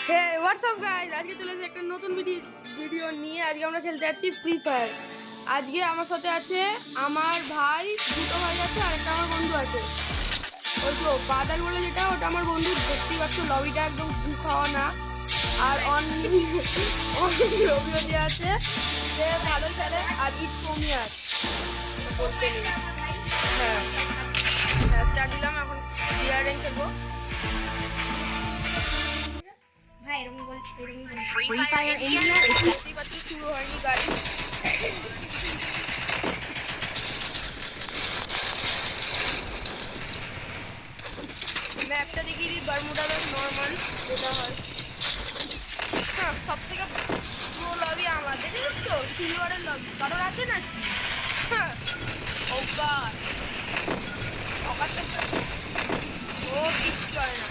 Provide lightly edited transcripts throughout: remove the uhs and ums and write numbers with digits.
হে WhatsApp guys, আজকে চলে এসেছি একটা নতুন ভিডিও নিয়ে। আজকে আমরা খেলতে যাচ্ছি ফ্রি ফায়ার। আজকে আমার সাথে আছে আমার ভাই, দুটো ভাই আছে, আর একটা আমার বন্ধু আছে। ওই তো বাদাল বলে যেটা, ওটা আমার বন্ধু। দেখতেই পাচ্ছ লবিটা একদম ঘু খাওয়া না। আর রবিও যে আছে, সে ভালো খেলে। আর ইট কমিয়ার বলতে নেই। হ্যাঁ স্টার্ট দিলাম, এখন ডিআর র্যাঙ্ক খেলবো। Free Fire India is শুরু হয়নি গাড়ি। ম্যাপটা দেখিয়ে দিই, বারমুডা নর্মাল যেটা হয়। হ্যাঁ, সব থেকে পুরো লবি আমার, দেখেছিস তো সিলভারের লবি। কারোর আছে নাকি? হ্যাঁ ও কিছু করে না।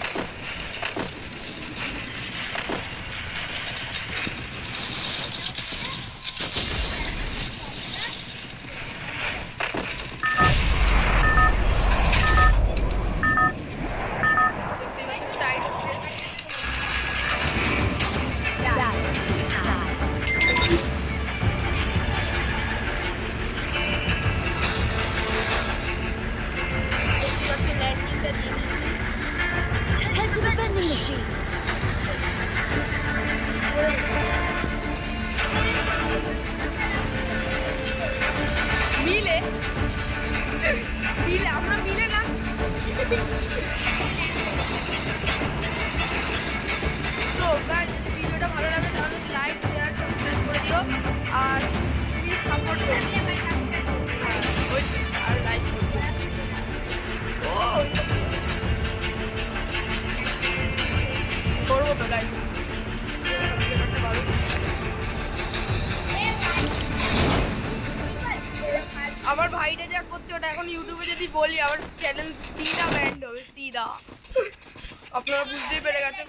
head to the vending machine. মিলে আমরা মিলে না। তো গাইস, যদি ভিডিওটা ভালো লাগে তাহলে লাইক, শেয়ার, সাবস্ক্রাইব করে দিও। আর প্লিজ সাপোর্ট করো। আর লাইক করবো তো গাইস। আমার ভাইটা যা করছে ওটা এখন ইউটিউবে যদি বলি, আমার চ্যানেল সিধা ব্যান্ড হবে, সিধা। আপনারা বুঝতেই পেরে গেছেন।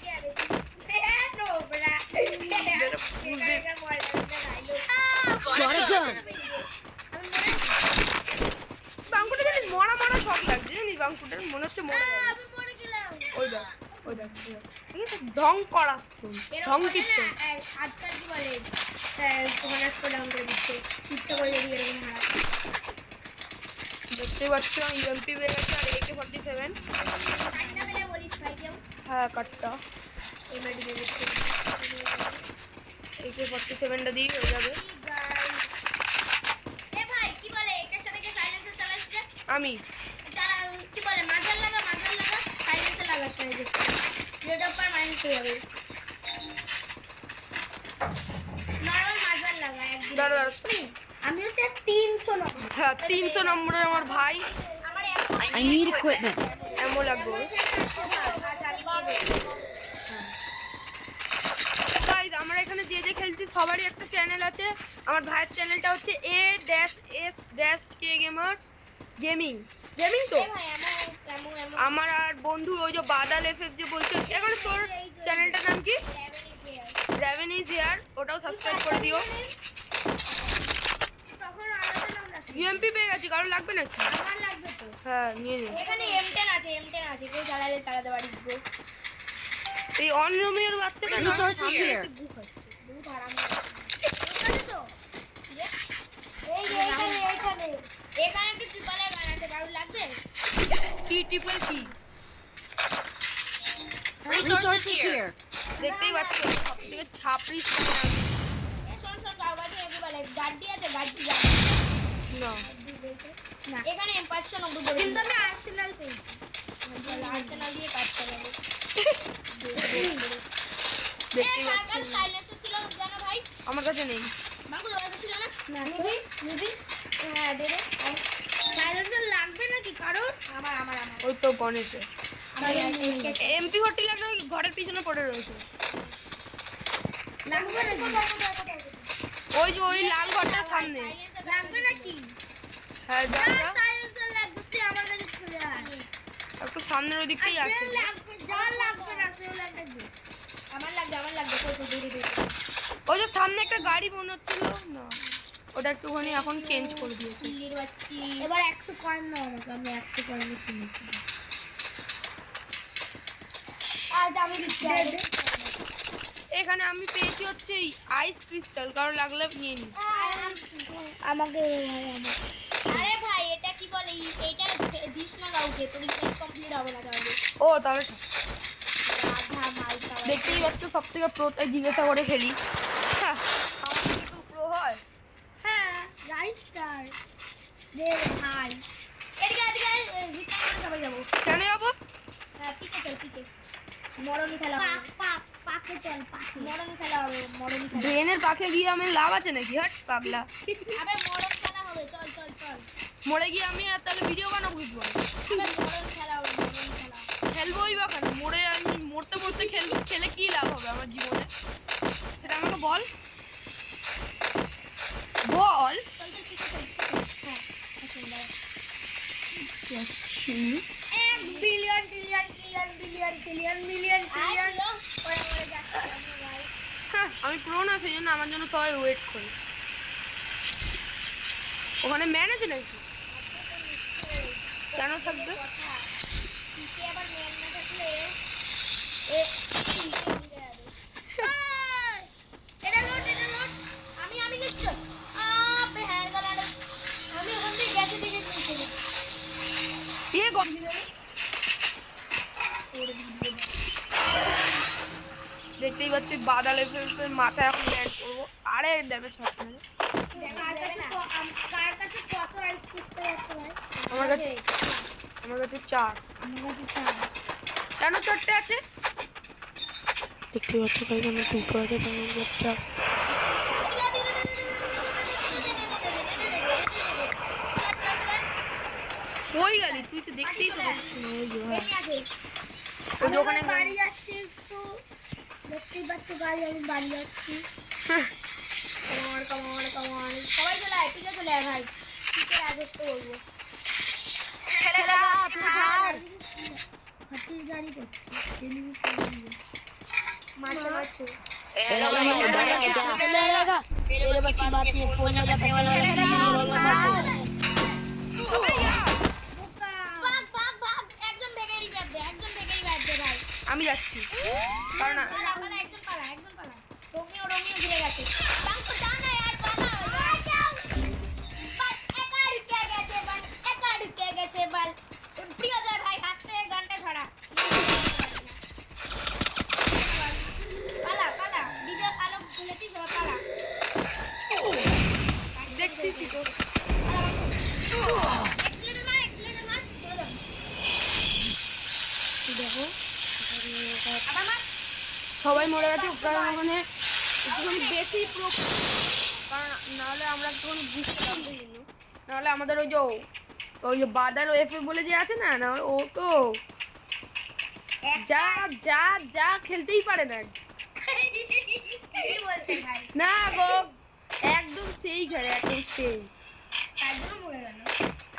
বাঙ্কুটা জানিস মরা মরা শখ লাগছে, জানিস বাঙ্কুটার মনে হচ্ছে মরে ওই দেখ ওই দেখ ঢং করা ঢং কিচ্ছে। আজকাল কি বলে ডাউন করে দিচ্ছে, ইচ্ছা করে যদি এরকম হারা। দেখতেই পাচ্ছ ইএমপি পেয়ে গেছে আর AK-47। হ্যাঁ কাটটা AK-47টা দিয়ে হয়ে যাবে। আমি কি বলে মাজার লাগা সাইলেন্সে লাগা রেড অফার মাইনাস হয়ে যাবে। নরমাল মাজার লাগা দাঁড়া আমি হচ্ছে 300 নম্বর। হ্যাঁ 300 নম্বরের আমার ভাই। I need equipment. এমন লাগবে। গাইস, আমরা এখানে যে যে খেলছি সবারই একটা চ্যানেল আছে। আমার ভাইয়ের চ্যানেলটা হচ্ছে A-S-K গেমিং তো। আমার আর বন্ধু ওই যে বাদাল এফএফ যে বলছে, এখন তোর চ্যানেলটার নাম কি? রাভেন ইজ হিয়ার, ওটাও সাবস্ক্রাইব করে দিও। ইউএমপি পেয়ে গেছি, কারণ লাগবে নাকি? আমার লাগবে তো। হ্যাঁ নিয়ে নে। এখানে M10 আছে, কেউ চালাতে পারিস গো। এই অনরমের বাচ্চাটা Resources here. বহুত আরাম লাগে। এখানে তো এখানে একটু ট্রিপল এ গান আছে, কারণ লাগবে? কি ট্রিপল কি? Resources here. দেখতেই পাচ্ছ সব থেকে ছাপড়ি শোন কারবাজে এগো বলে গাড়ি আছে, গাড়ি না না। এখানে M590 বলে, কিন্তু আমি আর্সেনাল পেয়েছি। আর্সেনাল দিয়ে কাজ চালাবো। দেখতেই পাচ্ছ সাইলেন্সার ছিল জানো ভাই? আমার কাছে নেই। বাবু তোর কাছে ছিল না? নিবি হ্যাঁ দে দে। সাইলেন্সার লাগবে নাকি কারণ? আমার ওই তো গণেশে আমার MP40 লাগলে ঘরের পিছনে পড়ে রয়েছে। লাগবে নাকি? ওই যে ওই লাল ঘরটার সামনে। লাগবে নাকি? হ্যাঁ যা যা, সাইলেন্সার লাগবে, সে আমার কাছে চলে আয়। একটু সামনের ওই দিকটাই আছে। লাগবে না, সে লাগবে। আমার লাগবে কই দূরে ওই যে সামনে একটা গাড়ি মনে হচ্ছিল না, ওটা একটুখানি এখন চেঞ্জ করে দিয়েছে। এবার 100 কয়েন নাও আমাকে, আমি 100 কয়েন কিনেছি। আজ আমি দিচ্ছি। এখানে আমি পেয়েছি হচ্ছে আইস ক্রিস্টাল, কারো লাগলে নিয়ে নি। আমাকে আরে ভাই এটা কি বলে এটা দিস না কাউকে, তোর ইমেজ কমপ্লিট হবে না তাহলে। ও তাহলে ঠিক। আধা মাল খাওয়া। দেখতেই পাচ্ছ সব থেকে প্রো, তাই জিজ্ঞাসা করে খেলি। হ্যাঁ, আমার কিন্তু প্রো হয়। হ্যাঁ রাইট স্টার দে ভাই। এদিকে এদিকে জিপটা করে সবাই যাবো। কেন যাবো? হ্যাঁ পিকে চল পিকে। মরণ খেলা হবে। পাকে চল পাকে। মরণ খেলা হবে মরণ খেলা। ব্রেনের পাখে গিয়ে আমার লাভ আছে নাকি? হাট পাগলা। আবে মরণ খেলা হবে, চল চল চল। মরে গিয়ে আমি আর তাহলে ভিডিও বানাবো কি করে? আবে মরণ খেলা হবে মরণ খেলা। খেলবোই বা কেন? মরে আমি মরতে মরতে খেলে কি লাভ হবে আমার জীবনে? সেটা আমাকে বল বল। চল চল পিকে চল। হ্যাঁ আচ্ছা দাঁড়া। 1 billion trillion trillion billion trillion million trillion ওরে ওরে যাচ্ছে ভাই। হ্যাঁ, আমি প্রো না, সেই জন্য আমার জন্য সবাই ওয়েট করে। ওখানে ম্যান আছে নাকি? কেন থাকবে? কথা পিকে আবার মেন না থাকলে এ পিকে দিতে যাবে। এটা লোড আমি লিখছি আবে হ্যাঁ গালাড় আমি ওখান থেকে গেছে দিকে নিচে ইয়ে গো, দেখতেই পাচ্ছি বাদালে মাথায় এখন ল্যান্ড করবো। আরে ড্যামেজ হচ্ছে না। কার কাছে কত আইস পিস্তল আছে ভাই? আমার কাছে 4। আমার কাছে 4। কেন 4টে আছে? দেখতে পাচ্ছি ভাই, কেন 2টো আছে, তেমন 4। ওই গেলি তুই তো দেখতেই তো পাচ্ছিস না। ওই যে ভাই, ওই যে ওখানে বাড়ি যাচ্ছি একটু, দেখতেই পাচ্ছ গাড়ি, আমি বাড়ি যাচ্ছি। কমন সবাই চলে আয়, পিকে চলে আয় ভাই, পিকে রাজত্ব করবো। হাতির গাড়ি করছে মারছে মারছে। तेरे बस की बात नहीं, फोन में पैसे वाला ভাগ একজন বেগেরই ব্যাট দে, একজন বেগেরই ব্যাট দে ভাই। আমি যাচ্ছি, কারণ পালা একজন পালা। রোমিও ঘিরে গেছে। বাঙ্কো যা না यार পালা। একা ঢুকে গেছে বল। প্রিয় জয় ভাই হাত থেকে গানটা ছড়া। পালা ডিজে আলো খুলেছি সব পালা। দেখছি তো। এক্সিলেটর মার চলে যাও। দেখো আবার মার। সবাই মরে গেছে, কারণ ওখানে একটুখানি বেশি প্রো, কারণ নাহলে আমরা একটুখানি বুঝতে পারবো কিন্তু, নাহলে আমাদের ওই যে বাদাল ওয়েফে বলে যে আছে না, নাহলে ও তো যা খেলতেই পারে না। কি বলছে ভাই? না গো, একদম সেই খেলে, একদম সেই। তার জন্য মরে গেল।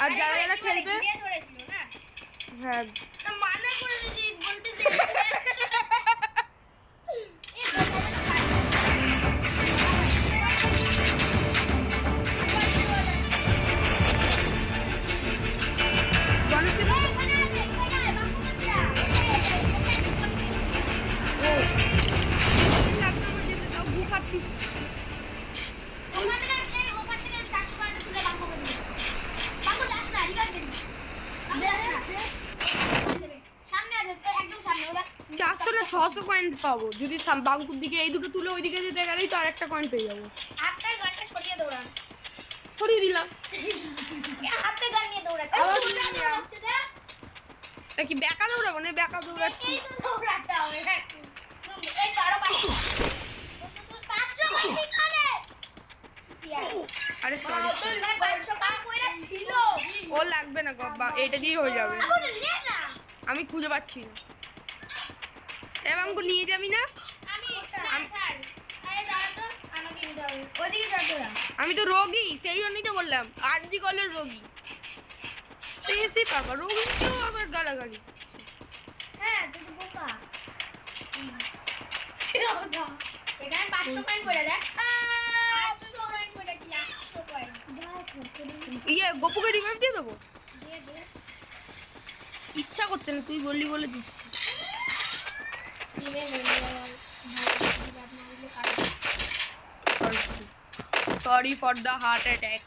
আর যারা খেলবে, ঘিরে ধরেছিল না? হ্যাঁ তা মানা করে দিয়েছি বলতে যে গণেশ ওখান থেকে 400 পয়েন্ট তুলে বাঙ্কোকে দিবি। বাঙ্কো যাস না, রিভার দিবি। বাঙ্কো যাস না। সামনে আছে, তো একদম সামনে ওটা। 400 না 600 কয়েন পাবো যদি বাঙ্কুর দিকে এই দুটো তুলে ওইদিকে যেতে গেলেই তো আরেকটা কয়েন পেয়ে যাবো। হাতের গানটা সরিয়ে দৌড়ান। সরিয়ে দিলাম। হাতে গান নিয়ে দৌড়াচ্ছে। আবার দৌড়াচ্ছে যা। তা কি বেকা দৌড়াবো না? বেকা দৌড়াচ্ছি। এই তো দৌড়াতে হবে। এই তো আরো 500। 500 কি করে? আরে সরি, 500 টাকা কইরা ছিল। ও লাগবে না গব্বা, এটা দিয়ে হয়ে যাবে। আবার নে না। আমি খুঁজে পাচ্ছি না। এ বাঙ্কু নিয়ে যাবি না? আমি ছাড়। আরে দাঁড়া তো, আমাকে নিতে হবে। ওদিকে যা তোরা। আমি তো রোগী, সেই জন্যই তো বললাম আরজি কলের রোগী। পেয়েছি পাবা, রোগী কেউ আবার গালাগালি। হ্যাঁ তুই তো বোকা। এখানে 500 পয়েন্ট করে দেখ। 800 পয়েন্ট করে কি 800 পয়েন্ট। ইয়ে গপুকে রিভাইভ দিয়ে দেবো? দিয়ে দে। ইচ্ছা করছে না, তুই বললি বলে দিচ্ছি। টিমে মেরে ভাই sorry for the heart attack.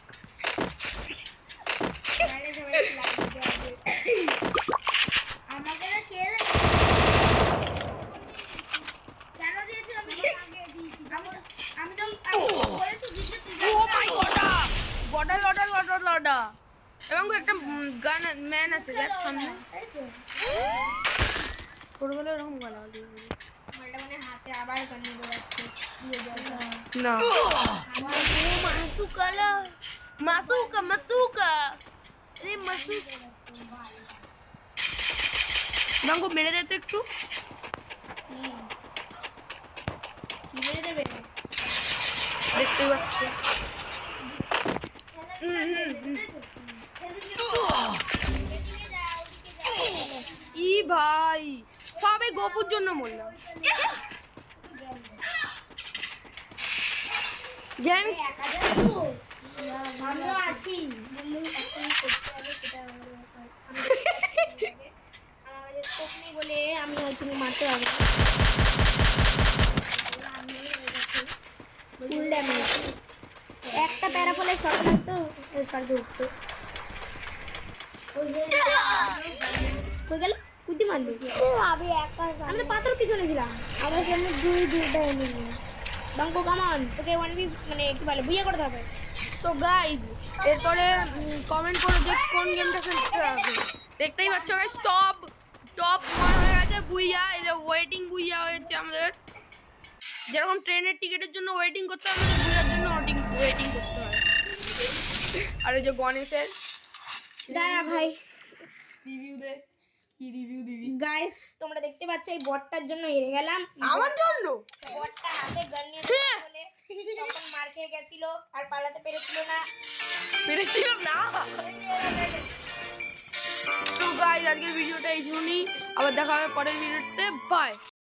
আমাকে না কে কেন দিয়েছি আমি আগে দিয়েছি আমি তো বলেছি দিতে ও মাই গড লডা এবং একটা গান ম্যান আছে দেখ সামনে ছোটবেলায় এরকম গলা মালটা মানে হাতে আবার বানিয়ে দেওয়াচ্ছে দিয়ে যাবে না মাসুকা আরে মাসুকা বাঙ্গো মেরে দে তো একটু কি মেরে দেবে দেখতে পাচ্ছি ই ভাই সবে গোপুর জন্য বললাম জ্ঞান আমরা আছি আমাদের স্কোপ নেই বলে আমি হয়তো মারতে পারবো একটা প্যারাফলে শট লাগতো শর্টে উঠতো গেল কুদি মারলি আমি তো পাথর পিছনে ছিলাম আমার সামনে দুইটা এনিমি বাঙ্কো কামান তোকে 1v মানে কি বলে বুইয়া করতে হবে তো গাইজ এরপরে কমেন্ট করো যে কোন গেমটা খেলতে হবে দেখতেই পাচ্ছ গাইজ টপ হয়ে গেছে বুইয়া এই যে ওয়েটিং বুইয়া হয়েছে আমাদের যেরকম ট্রেনের টিকিটের জন্য ওয়েটিং করতে হবে আমাদের বুইয়ার জন্য ওয়েটিং করতে হয় আর এই যে গণেশের দাঁড়া ভাই রিভিউ দে কি রিভিউ দিবি গাইস তোমরা দেখতে পাচ্ছ এই বটটার জন্য হেরে গেলাম আমার জন্য বটটা হাতে গান নিয়ে বলে তখন মার খেয়ে গেছিল আর পালাতে পেরেছিল না পেরেছিলাম না তো গাইজ আজকের ভিডিওটা এই জন্যই আবার দেখা হবে পরের ভিডিওতে বাই